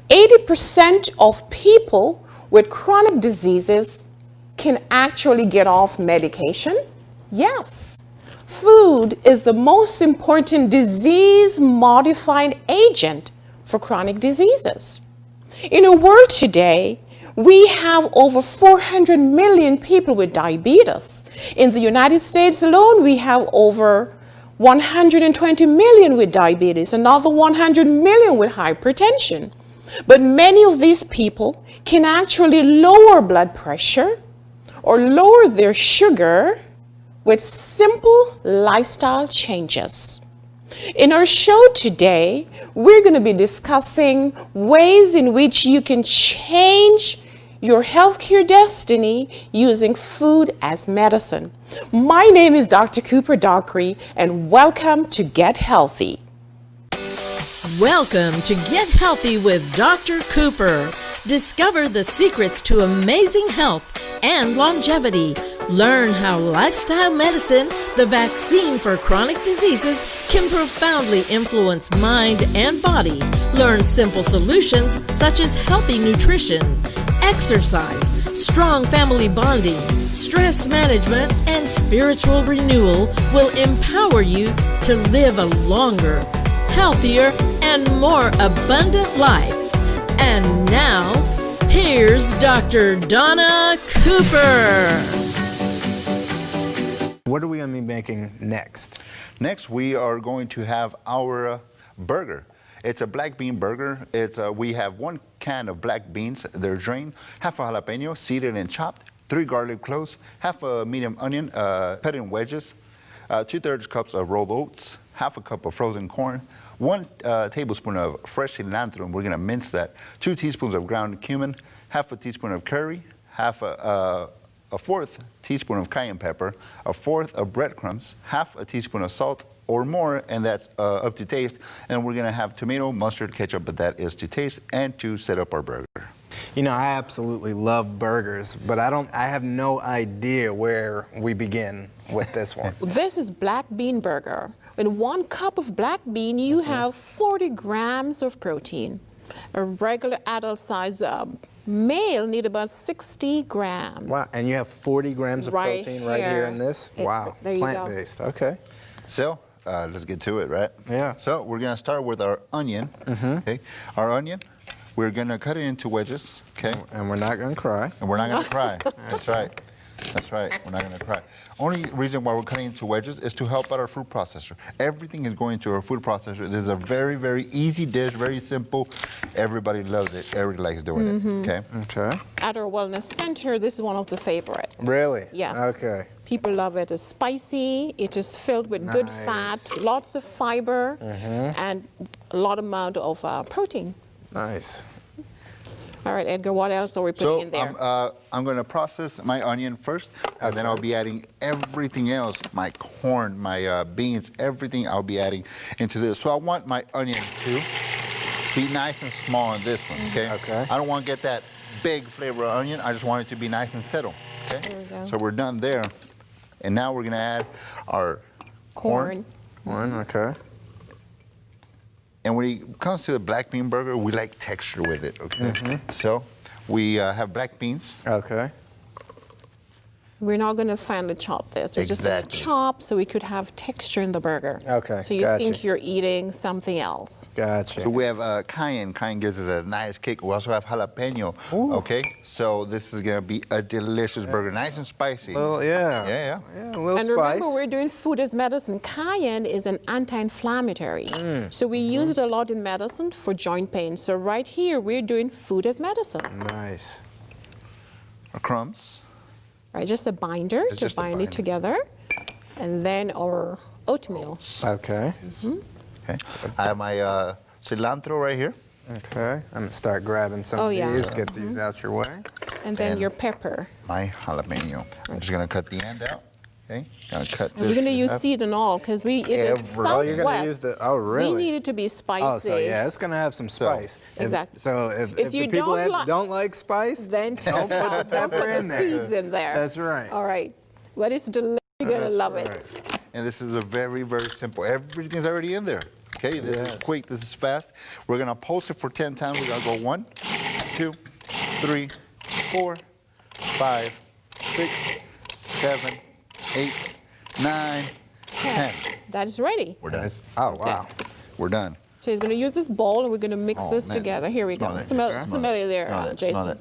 80% of people with chronic diseases can actually get off medication. Yes, food is the most important disease-modifying agent for chronic diseases. In a world today, we have over 400 million people with diabetes. In the United States alone, we have over 120 million with diabetes, another 100 million with hypertension. But many of these people can actually lower blood pressure or lower their sugar with simple lifestyle changes. In our show today, we're going to be discussing ways in which you can change your healthcare destiny using food as medicine. My name is Dr. Cooper Dockery, and welcome to Get Healthy. Welcome to Get Healthy with Dr. Cooper. Discover the secrets to amazing health and longevity. Learn how lifestyle medicine, the vaccine for chronic diseases, can profoundly influence mind and body. Learn simple solutions such as healthy nutrition, exercise, strong family bonding, stress management, and spiritual renewal will empower you to live a longer, healthier, and more abundant life. And now, here's Dr. Donna Cooper. What are we going to be making next? Next, we are going to have our burger. It's a black bean burger. We have 1 can of black beans. They're drained, half a jalapeno, seeded and chopped, 3 garlic cloves, half a medium onion, cut in wedges, 2/3 cups of rolled oats, half a cup of frozen corn, 1 tablespoon of fresh cilantro, and we're going to mince that, 2 teaspoons of ground cumin, half a teaspoon of curry, half a 1/4 teaspoon of cayenne pepper, a 1/4 of breadcrumbs, half a teaspoon of salt or more, and that's up to taste. And we're going to have tomato, mustard, ketchup, but that is to taste and to set up our burger. You know, I absolutely love burgers, but I have no idea where we begin with this one. This is black bean burger. In 1 cup of black bean, you have 40 grams of protein. A regular adult size male need about 60 grams. Wow, and you have 40 grams of protein right here in this? Wow, there you go. Plant-based, okay. So, let's get to it, right? Yeah. So, we're going to start with our onion, okay? Our onion, we're going to cut it into wedges, okay? And we're not going to cry. And we're not going to cry. That's right. That's right. We're not going to cry. Only reason why we're cutting into wedges is to help out our food processor. Everything is going to our food processor. This is a very, very easy dish, very simple. Everybody loves it. Everybody likes doing it, okay? Okay. At our wellness center, this is one of the favorite. Really? Yes. Okay. People love it. It's spicy. It is filled with good fat, lots of fiber, and a lot amount of protein. Nice. All right, Edgar, what else are we putting in there? I'm going to process my onion first, and then I'll be adding everything else, my corn, my beans, everything I'll be adding into this. So I want my onion to be nice and small in this one, okay? Okay. I don't want to get that big flavor of onion. I just want it to be nice and settled, okay? There we go. So we're done there. And now we're going to add our corn. Corn, okay. And when it comes to the black bean burger, we like texture with it, okay? So we have black beans. Okay. We're not going to finely chop this. We're just going to chop so we could have texture in the burger. Okay, So you think you're eating something else. Gotcha. So we have cayenne. Cayenne gives us a nice kick. We also have jalapeno, okay? So this is going to be a delicious burger, nice and spicy. Well, yeah. Yeah. Yeah, a little And spice. remember, we're doing food as medicine. Cayenne is an anti-inflammatory. So we use it a lot in medicine for joint pain. So right here, we're doing food as medicine. Nice. Our crumbs. Right, just a binder to bind it together. And then our oatmeal. Okay. Okay. I have my cilantro right here. Okay. I'm going to start grabbing some of these, get these out your way. And then your pepper. My jalapeno. I'm just going to cut the end out. Okay. Gonna cut this. We're going to use seed and all because it is Southwest. Oh, you're going to use the, oh, really? We need it to be spicy. Oh, so yeah, it's going to have some spice. Exactly. If the people don't like spice, then don't put the pepper in there. Seeds in there. That's right. All right. Well, it's delicious. You're going to love it. And this is a very, very simple. Everything's already in there. Okay, this is quick, this is fast. We're gonna pulse it for 10 times. We're gonna go 1, 2, 3, 4, 5, 6, 7, 8, 9, 10. That is ready. We're done. Oh, wow. We're done. So he's going to use this bowl, and we're going to mix Oh, this man. together. Here we go. Smell Smell, it. smell it there, Smell it. Jason. Smell it.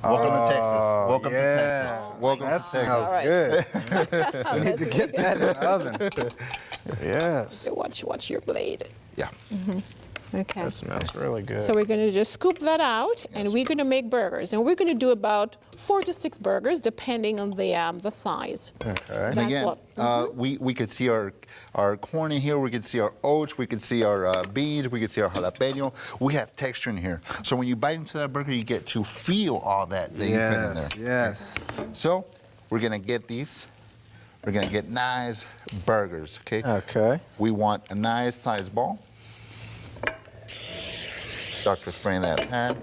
Welcome to Texas. Welcome to yeah. Texas. Welcome That to Texas. smells All right. good. We need to get that in the oven. Yes. Watch your blade. Yeah. Okay. That smells really good. So we're going to just scoop that out, and we're going to make burgers. And we're going to do about 4 to 6 burgers, depending on the size. Okay. And That's again, what- we could see our corn in here, we could see our oats, we could see our beans, we could see our jalapeno. We have texture in here. So when you bite into that burger, you get to feel all that you put in there. Yes. So we're gonna get these. We're gonna get nice burgers, okay? Okay. We want a nice sized ball. Doctor spraying that pan.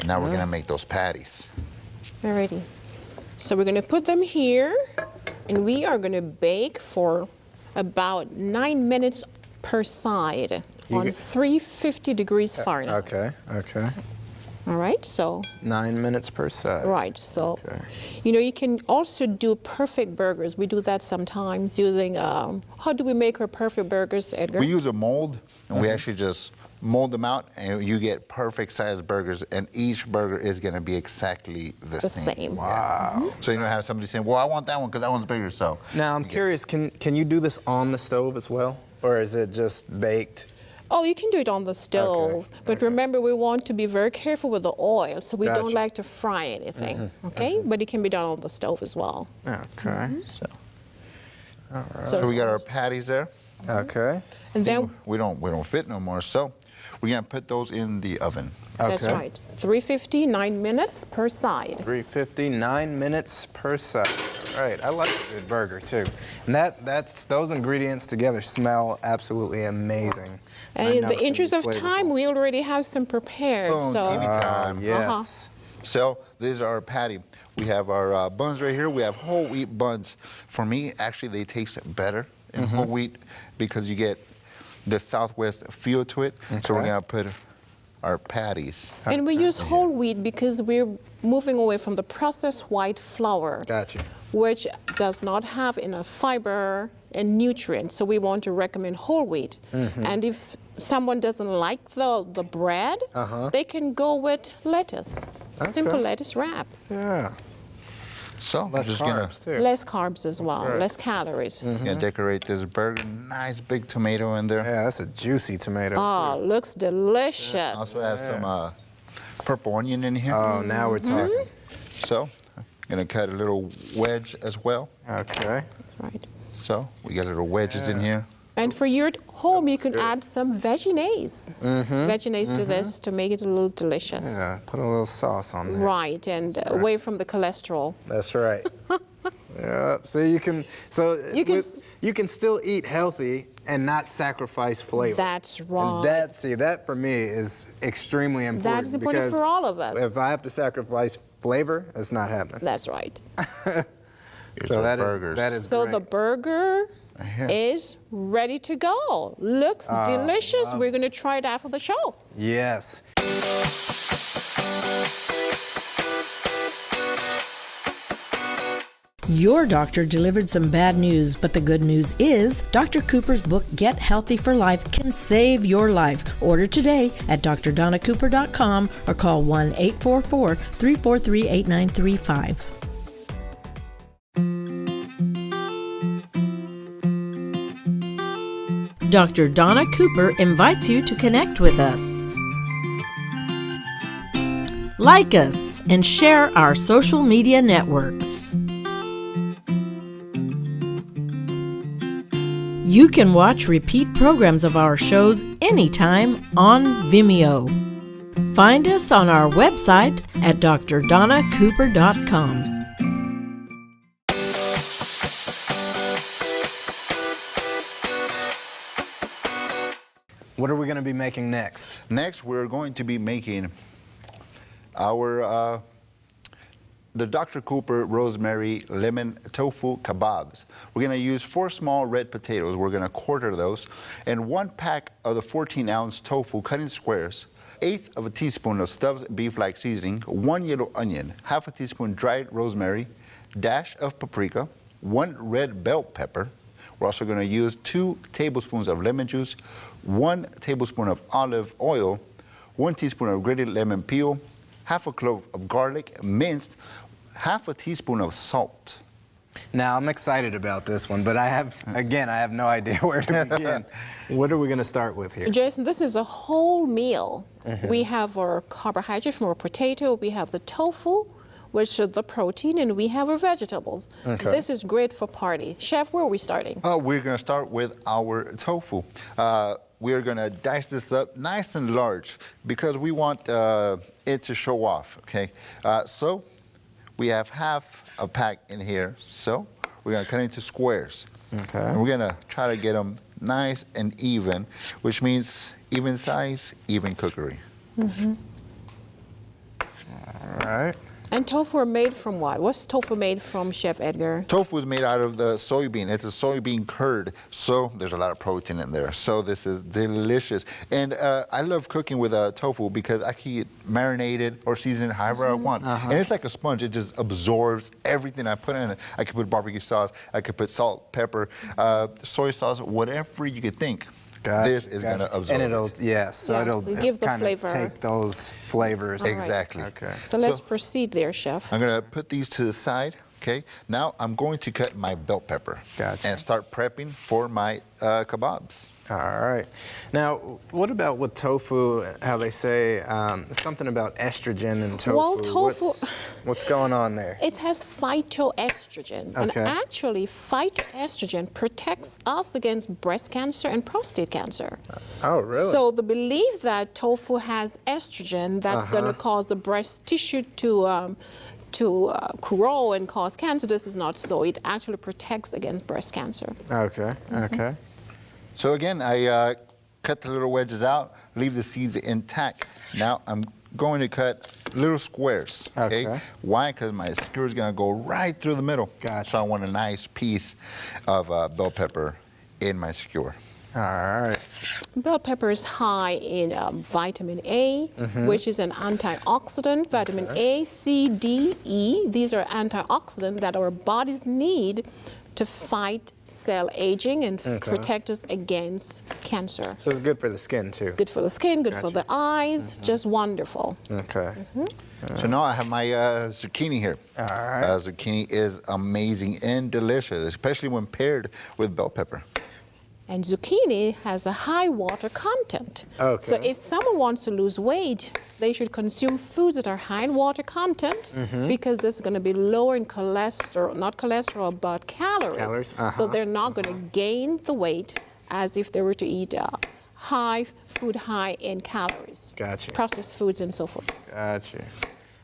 Now we're gonna make those patties. Alrighty. So we're going to put them here, and we are going to bake for about 9 minutes per side on 350 degrees Fahrenheit. Okay. Okay. All right, so, 9 minutes per side. right, so, Okay. you know, you can also do perfect burgers. We do that sometimes using, how do we make our perfect burgers, Edgar? We use a mold, and we actually just mold them out, and you get perfect sized burgers, and each burger is going to be exactly the the same. same. Wow. So you don't have somebody saying, well, I want that one because that one's bigger, so. Now I'm curious, can you do this on the stove as well? Or is it just baked? Oh, you can do it on the stove, but remember we want to be very careful with the oil, so we don't Gotcha. like to fry anything, okay? But it can be done on the stove as well. Okay. So we got our patties there. Okay. And then, We don't fit no more, so we're going to put those in the oven. that's Okay. right, 350, 9 minutes per side. 350, 9 minutes per side. Right, I like a good burger too. And that's those ingredients together smell absolutely amazing. And I in know the it's gonna interest be of flavorful. time, we already have some prepared, Boom, so. TV time. Yes. So these are our patty. We have our buns right here. We have whole wheat buns. For me, actually, they taste better in whole wheat because you get the Southwest feel to it. So we're Okay. going to put our patties. And we use whole wheat because we're moving away from the processed white flour, Gotcha. which does not have enough fiber and nutrients. So we want to recommend whole wheat. And if someone doesn't like the bread, they can go with lettuce, simple lettuce wrap. Yeah. So we're Less just going carbs too. Less carbs as well, Right. less calories. to decorate this burger. Nice big tomato in there. Yeah, that's a juicy tomato. Oh, looks delicious. Also have some purple onion in here. Oh, now we're talking. So I'm going to cut a little wedge as well. Okay. That's right. So we got little wedges in here. And for your home, you can add some veggies. Veggies to this to make it a little delicious. Yeah, put a little sauce on there. Right, and away from the cholesterol. That's right. Yeah. So you can you can still eat healthy and not sacrifice flavor. That's right. And that for me is extremely important. That's important because for all of us. If I have to sacrifice flavor, it's not happening. That's right. Here's So our that is burgers. that is So great. the burger here. is ready to go. Looks delicious. We're going to try it after the show. Yes. Your doctor delivered some bad news, but the good news is Dr. Cooper's book, Get Healthy for Life, can save your life. Order today at drdonnacooper.com or call 1-844-343-8935. Dr. Donna Cooper invites you to connect with us. Like us and share our social media networks. You can watch repeat programs of our shows anytime on Vimeo. Find us on our website at drdonnacooper.com. What are we going to be making next? Next, we're going to be making our the Dr. Cooper Rosemary Lemon Tofu Kebabs. We're going to use 4 small red potatoes. We're going to quarter those. And 1 pack of the 14-ounce tofu cut in squares. 1/8 of a teaspoon of Stubbs beef-like seasoning. 1 yellow onion. 1/2 teaspoon dried rosemary. Dash of paprika. 1 red bell pepper. We're also going to use 2 tablespoons of lemon juice. 1 tablespoon of olive oil. 1 teaspoon of grated lemon peel. 1/2 clove of garlic minced. 1/2 teaspoon of salt. Now, I'm excited about this one, but I have no idea where to begin. What are we going to start with here? Jason, this is a whole meal. We have our carbohydrate from our potato, we have the tofu, which is the protein, and we have our vegetables. Okay. This is great for party. Chef, where are we starting? We're going to start with our tofu. We're going to dice this up nice and large because we want it to show off, okay? So we have 1/2 a pack in here. So we're going to cut into squares. Okay. And we're going to try to get them nice and even, which means even size, even cookery. All right. And tofu are made from what? What's tofu made from, Chef Edgar? Tofu is made out of the soybean. It's a soybean curd, so there's a lot of protein in there. So this is delicious. And I love cooking with tofu because I can eat marinated or seasoned however I want. And it's like a sponge. It just absorbs everything I put in it. I could put barbecue sauce. I could put salt, pepper, soy sauce, whatever you could think. Gotcha, This is going to absorb and it'll, it. yes, so Yes, it'll it gives the kind of flavor. take those flavors. All right. Exactly. Okay. So let's proceed there, Chef. I'm going to put these to the side, okay? Now I'm going to cut my bell pepper. Gotcha. And start prepping for my kebabs. All right. Now, what about with tofu, how they say something about estrogen and tofu? Well, tofu- What's going on there? It has phytoestrogen. And Okay. actually, phytoestrogen protects us against breast cancer and prostate cancer. Oh, really? So the belief that tofu has estrogen that's going to cause the breast tissue to grow and cause cancer, this is not so. It actually protects against breast cancer. Okay, okay. So again, I cut the little wedges out, leave the seeds intact. Now I'm going to cut little squares, okay? Okay. Why? Because my skewer is going to go right through the middle. Gotcha. So I want a nice piece of bell pepper in my skewer. All right. Bell pepper is high in vitamin A, which is an antioxidant. Vitamin A, C, D, E, these are antioxidants that our bodies need to fight cell aging and protect us against cancer. So it's good for the skin, too. Good for the skin, good for the eyes, just wonderful. Okay. So now I have my zucchini here. All right. Zucchini is amazing and delicious, especially when paired with bell pepper. And zucchini has a high water content. Okay. So if someone wants to lose weight, they should consume foods that are high in water content because this is going to be lower in cholesterol, not cholesterol, but calories. Calories, So they're not going to gain the weight as if they were to eat food high in calories. Gotcha. Processed foods and so forth. Gotcha.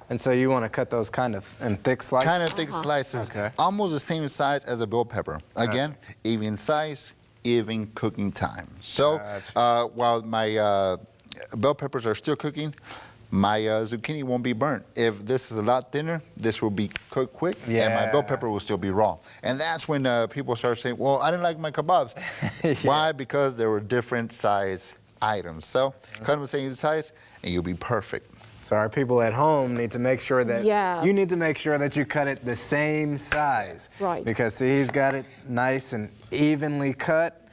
And so you want to cut those kind of in thick slices? Kind of thick slices, Okay. almost the same size as a bell pepper. Again, even size, even cooking time. So Gotcha. while my bell peppers are still cooking, my zucchini won't be burnt. If this is a lot thinner, this will be cooked quick, and my bell Yeah. pepper will still be raw. And that's when people start saying, well, I didn't like my kebabs. Why? Because there were different size items. So cut them the same size, and you'll be perfect. So our people at home need to make sure that Yes. you need to make sure that you cut it the same size. Right. Because see, he's got it nice and evenly cut.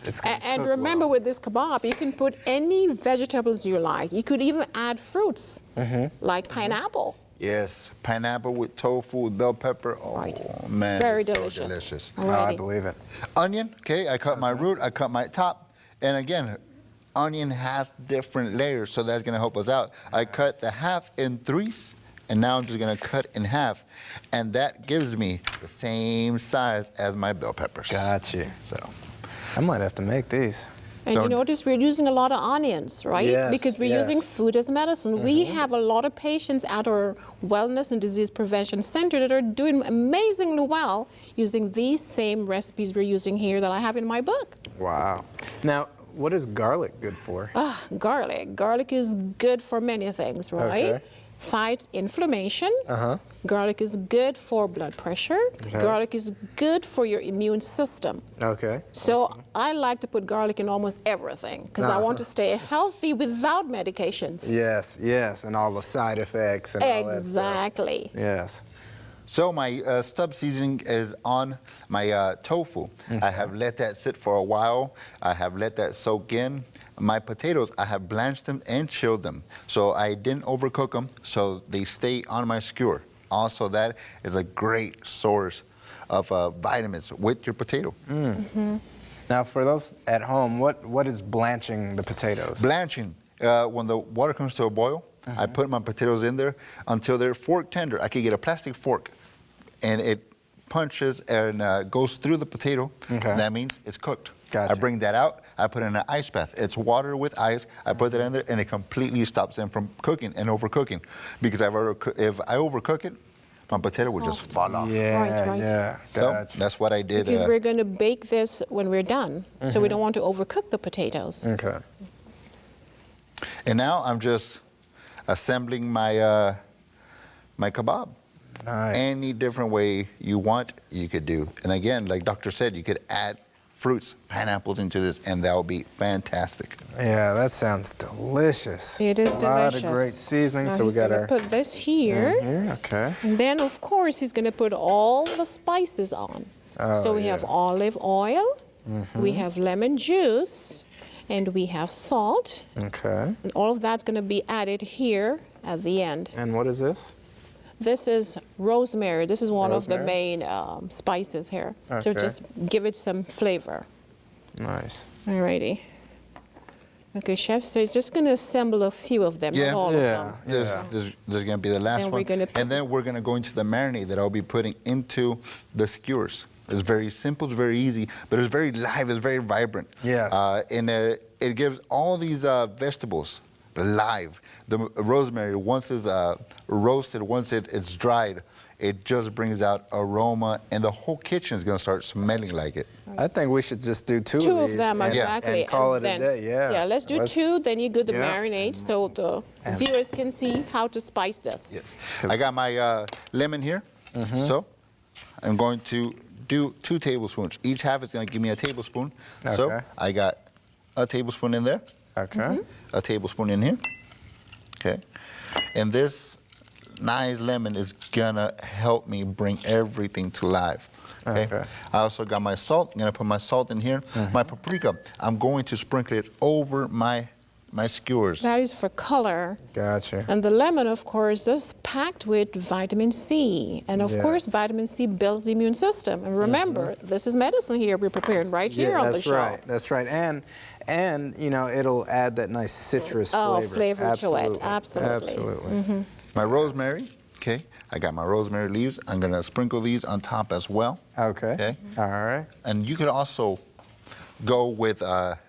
It's gonna And cook remember, well. with this kebab, you can put any vegetables you like. You could even add fruits, like pineapple. Yes, pineapple with tofu, with bell pepper. Oh, Right. man. Very it's so delicious. delicious. Oh, I Alrighty. believe it. Onion, okay, I cut my root, I cut my top. And again, onion has different layers, so that's gonna help us out. I cut the half in threes, and now I'm just gonna cut in half. And that gives me the same size as my bell peppers. Gotcha. So, I might have to make these. And So- you notice we're using a lot of onions, right? Yes, Because we're yes. using food as medicine. We have a lot of patients at our Wellness and Disease Prevention Center that are doing amazingly well using these same recipes we're using here that I have in my book. Wow. Now, what is garlic good for? Garlic. Garlic is good for many things, right? Okay. fights inflammation. Garlic is good for blood pressure. Garlic is good for your immune system. Okay. So I like to put garlic in almost everything because I want to stay healthy without medications. Yes, yes, and all the side effects and all that stuff. Exactly. Yes. So my stub seasoning is on my tofu. I have let that sit for a while. I have let that soak in. My potatoes, I have blanched them and chilled them. So I didn't overcook them, so they stay on my skewer. Also, that is a great source of vitamins with your potato. Now, for those at home, what is blanching the potatoes? Blanching, when the water comes to a boil, I put my potatoes in there until they're fork tender. I could get a plastic fork, and it punches and goes through the potato. Okay. That means it's cooked. Gotcha. I bring that out. I put it in an ice bath. It's water with ice. I put that in there, and it completely stops them from cooking and overcooking. Because if I overcook it, my potato would just Soft. fall off. Yeah, Right. yeah. So Gotcha. that's what I did. Because we're going to bake this when we're done. So we don't want to overcook the potatoes. Okay. And now I'm just assembling my my kebab. Nice. Any different way you want, you could do. And again, like Doctor said, you could add fruits, pineapples into this, and that would be fantastic. Yeah, that sounds delicious. It is A lot delicious. of great seasoning. Now So we he's got gonna our put this here. here. Okay. And then, of course, he's going to put all the spices on. So we have olive oil, we have lemon juice, and we have salt. Okay. And all of that's going to be added here at the end. And what is this? This is rosemary. This is one of the Rosemary. main spices here. So Okay. just give it some flavor. Nice. Alrighty. Okay, chef, so he's just going to assemble a few of them, not all of them. There's going to be the last Then we're one. gonna put And then we're going to go into the marinade that I'll be putting into the skewers. It's very simple, it's very easy, but it's very live, it's very vibrant. Yes. And it gives all these vegetables live. The rosemary, once it's roasted, once it's dried, it just brings out aroma, and the whole kitchen is going to start smelling like it. I think we should just do two Two of of these them, and, exactly. and call it then, a day. Yeah. Yeah, let's do two, then you do the Yeah. marinade so the viewers can see how to spice this. Yes. I got my lemon here, so I'm going to do 2 tablespoons. Each half is going to give me a tablespoon. So Okay. I got a tablespoon in there, Okay. a tablespoon in here. Okay. And this nice lemon is gonna help me bring everything to life. Okay. I also got my salt. I'm gonna put my salt in here. My paprika, I'm going to sprinkle it over my skewers. That is for color. Gotcha. And the lemon, of course, is packed with vitamin C. And of course, Yes. vitamin C builds the immune system. And remember, this is medicine here we're preparing right here on the that's show. right. That's right. And you know, it'll add that nice citrus flavor. Flavor to it. Absolutely. Absolutely. My rosemary, okay. I got my rosemary leaves. I'm gonna sprinkle these on top as well. Okay. Okay. All right. And you could also go with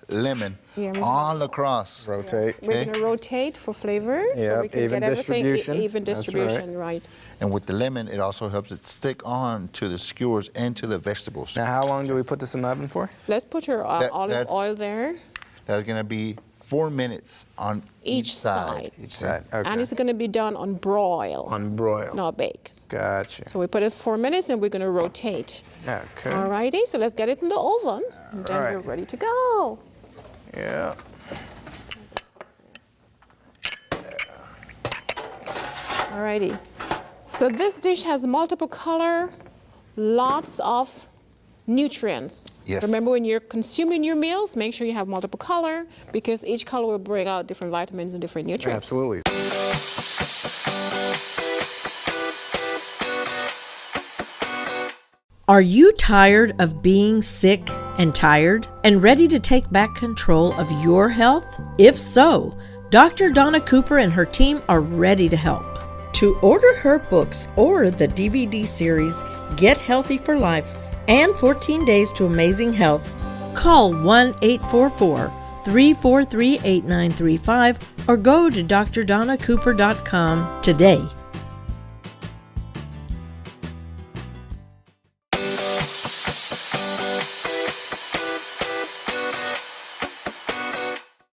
lemon Yeah, we- all across. Rotate. We're Okay. going to rotate for flavor. Yeah, so we can even get everything distribution. even That's distribution, right. And with the lemon, it also helps it stick on to the skewers and to the vegetables. Now, how long do we put this in the oven for? Let's put your olive that's- oil there, That's gonna be 4 minutes on each side. Each side. Okay. And it's going to be done on broil, On broil. not bake. Gotcha. So we put it 4 minutes and we're going to rotate. Okay. Alrighty, so let's get it in the oven. And then right. we're ready to go. Yeah. Alrighty. So this dish has multiple color, lots of nutrients. Yes. Remember, when you're consuming your meals, make sure you have multiple color because each color will bring out different vitamins and different nutrients. Absolutely. Are you tired of being sick and tired and ready to take back control of your health? If so, Dr. Donna Cooper and her team are ready to help. To order her books or the DVD series Get Healthy for Life and 14 Days to Amazing Health, call 1-844-343-8935 or go to drdonnacooper.com today.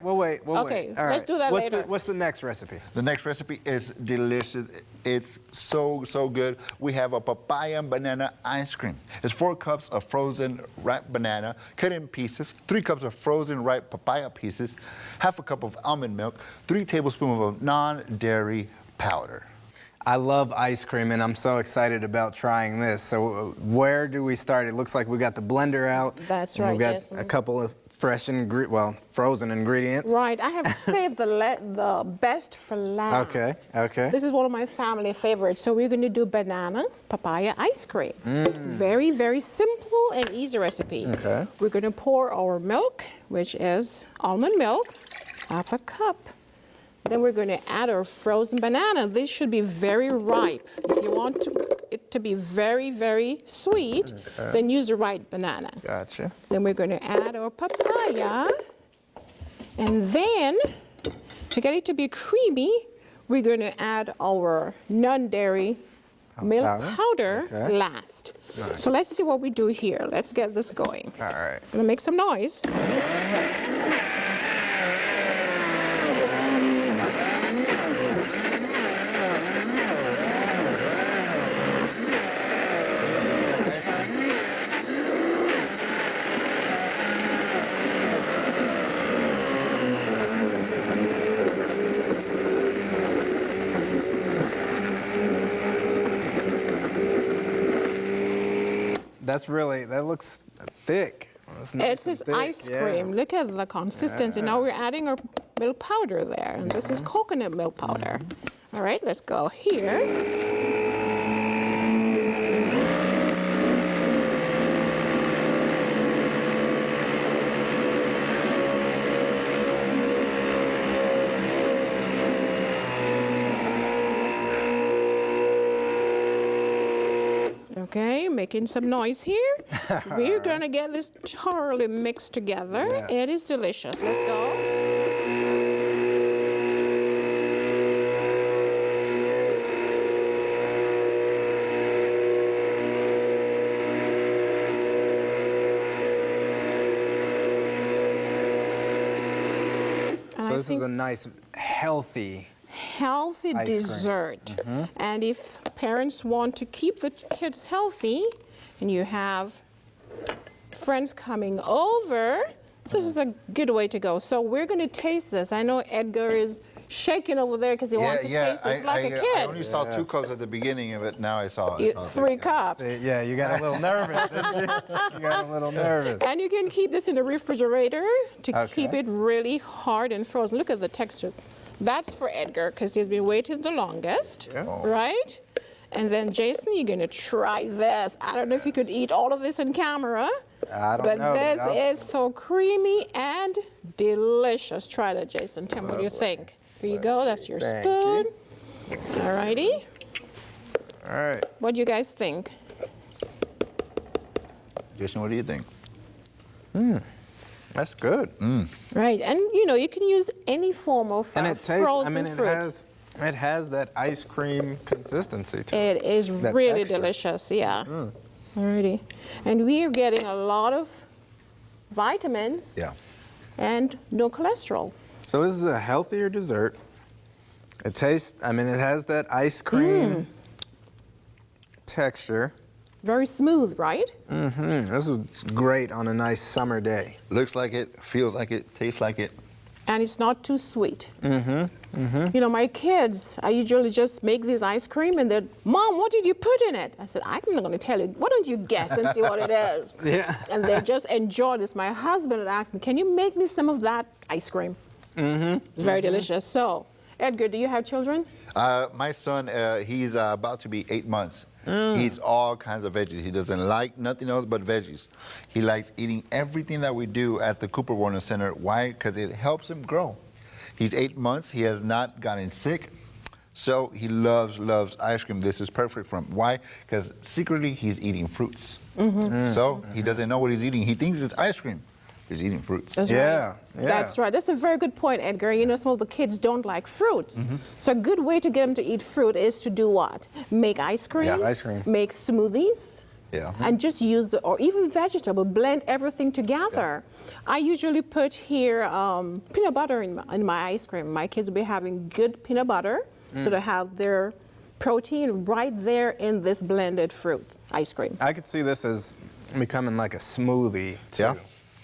We'll wait. We'll Okay, All Let's right. do that later. What's the next recipe? The next recipe is delicious. It's so good. We have a papaya and banana ice cream. It's 4 cups of frozen ripe banana cut in pieces, 3 cups of frozen ripe papaya pieces, half a cup of almond milk, 3 tablespoons of non-dairy powder. I love ice cream, and I'm so excited about trying this. So where do we start? It looks like we got the blender out. That's and right, We've got Jason. a couple of frozen ingredients. Right, I have saved the best for last. Okay. This is one of my family favorites. So we're going to do banana papaya ice cream. Very, very simple and easy recipe. Okay. We're going to pour our milk, which is almond milk, half a cup. Then we're going to add our frozen banana. This should be very ripe. If you want it to be very, very sweet, then use the right banana. Gotcha. Then we're going to add our papaya. And then, to get it to be creamy, we're going to add our non-dairy milk powder last. Nice. So let's see what we do here. Let's get this going. All right. Gonna make some noise. That looks thick. That's nice It's and this thick, ice yeah. cream. Look at the consistency. Now we're adding our milk powder there, and this is coconut milk powder. All right, let's go here. Okay, making some noise here. We're gonna get this thoroughly mixed together. Yes. It is delicious. Let's go. And So this is a nice, healthy. healthy Ice cream. dessert. And if parents want to keep the kids healthy and you have friends coming over, this is a good way to go. So we're going to taste this. I know Edgar is shaking over there because he wants to taste this like a I kid. only saw 2 cups at the beginning of it. Now I saw You- 3 3 cups. Yeah, you got a little nervous, didn't you? You got a little nervous. And you can keep this in the refrigerator to Okay. keep it really hard and frozen. Look at the texture. That's for Edgar because he's been waiting the longest, right? And then Jason, you're gonna try this. I don't know if you could eat all of this on camera, I don't but know. this I'll- is so creamy and delicious. Try that, Jason. Tell me what you think. Here you go. That's your Thank spoon. All righty. All right. What do you guys think? Jason, what do you think? That's good. Right, and you can use any form of And it tastes, frozen fruit. it has that ice cream consistency to it. It is That really texture. delicious, yeah. Alrighty. And we are getting a lot of vitamins Yeah. and no cholesterol. So this is a healthier dessert. It tastes, it has that ice cream texture. Very smooth, right? This is great on a nice summer day. Looks like it, feels like it, tastes like it. And it's not too sweet. My kids, I usually just make this ice cream and they're, Mom, what did you put in it? I said, I'm not going to tell you. Why don't you guess and see what it is? Yeah. And they just enjoy this. My husband had asked me, can you make me some of that ice cream? Very delicious. So, Edgar, do you have children? My son, he's about to be 8 months. He eats all kinds of veggies. He doesn't like nothing else but veggies. He likes eating everything that we do at the Cooper Wellness Center. Why? Because it helps him grow. He's 8 months. He has not gotten sick. So he loves ice cream. This is perfect for him. Why? Because secretly he's eating fruits. So he doesn't know what he's eating. He thinks it's ice cream. He's eating fruits. That's Yeah, right. yeah. That's right. That's a very good point, Edgar. Some of the kids don't like fruits. So a good way to get them to eat fruit is to do what? Make ice cream. Yeah, ice cream. Make smoothies. Yeah. and just use the, or even vegetable, blend everything together. I usually put here peanut butter in my ice cream. My kids will be having good peanut butter, so they have their protein right there in this blended fruit ice cream. I could see this as becoming like a smoothie too. Yeah.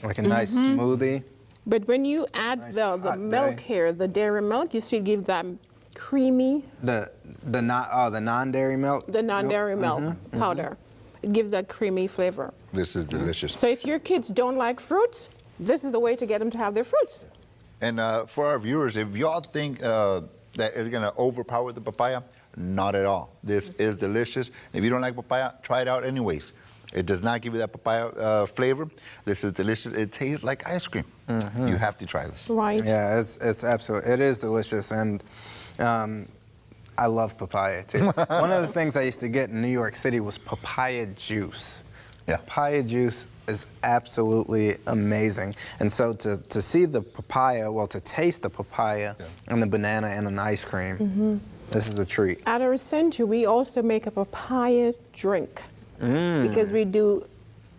Like a nice smoothie. But when you add Nice the hot milk day. here, the dairy milk, you see, give that creamy, The non-dairy milk. the non-dairy milk powder. It gives that creamy flavor. This is delicious. So if your kids don't like fruits, this is the way to get them to have their fruits. And for our viewers, if y'all think that it's going to overpower the papaya, not at all. This is delicious. If you don't like papaya, try it out anyways. It does not give you that papaya flavor. This is delicious. It tastes like ice cream. You have to try this. Right. Yeah, it's absolutely, it is delicious, and I love papaya too. One of the things I used to get in New York City was papaya juice. Yeah. Papaya juice is absolutely amazing. And so to see the papaya, well, to taste the papaya and the banana and an ice cream, this is a treat. At our center, we also make a papaya drink because we do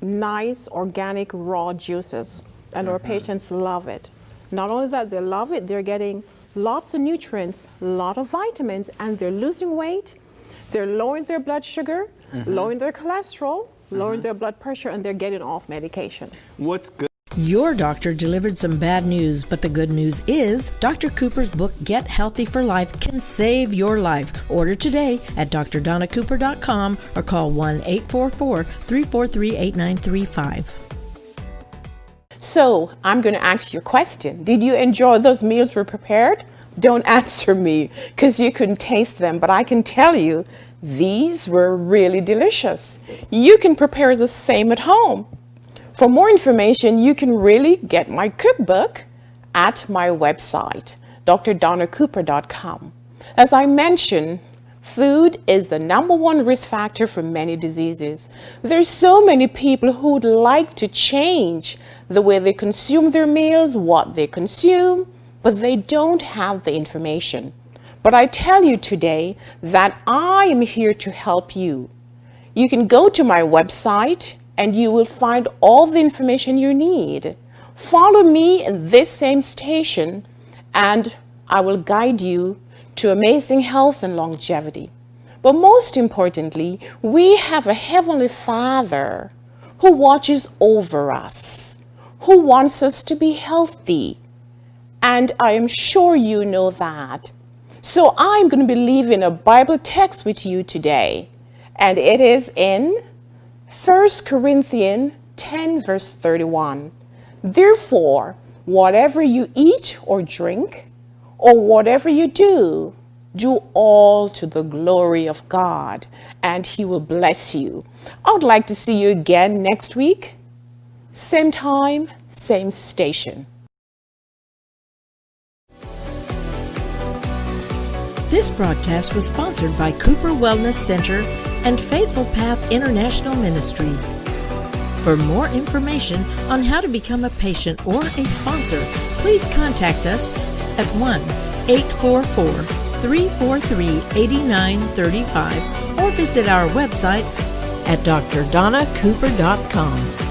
nice organic raw juices, and our patients love it. Not only that, they love it, they're getting lots of nutrients, a lot of vitamins, and they're losing weight, they're lowering their blood sugar, lowering their cholesterol, lowering their blood pressure, and they're getting off medication. What's good? Your doctor delivered some bad news, but the good news is Dr. Cooper's book, Get Healthy for Life, can save your life. Order today at drdonnacooper.com or call 1-844-343-8935. So I'm going to ask you a question. Did you enjoy those meals we prepared? Don't answer me because you couldn't taste them, but I can tell you these were really delicious. You can prepare the same at home. For more information, you can really get my cookbook at my website, drdonnacooper.com. As I mentioned, food is the #1 risk factor for many diseases. There's so many people who would like to change the way they consume their meals, what they consume, but they don't have the information. But I tell you today that I am here to help you. You can go to my website and you will find all the information you need. Follow me in this same station and I will guide you to amazing health and longevity. But most importantly, we have a Heavenly Father who watches over us, who wants us to be healthy. And I am sure you know that. So I'm going to be leaving a Bible text with you today. And it is in 1 Corinthians 10, verse 31. Therefore, whatever you eat or drink, or whatever you do, do all to the glory of God, and He will bless you. I would like to see you again next week. Same time, same station. This broadcast was sponsored by Cooper Wellness Center and Faithful Path International Ministries. For more information on how to become a patient or a sponsor, please contact us at 1-844-343-8935 or visit our website at drdonnacooper.com.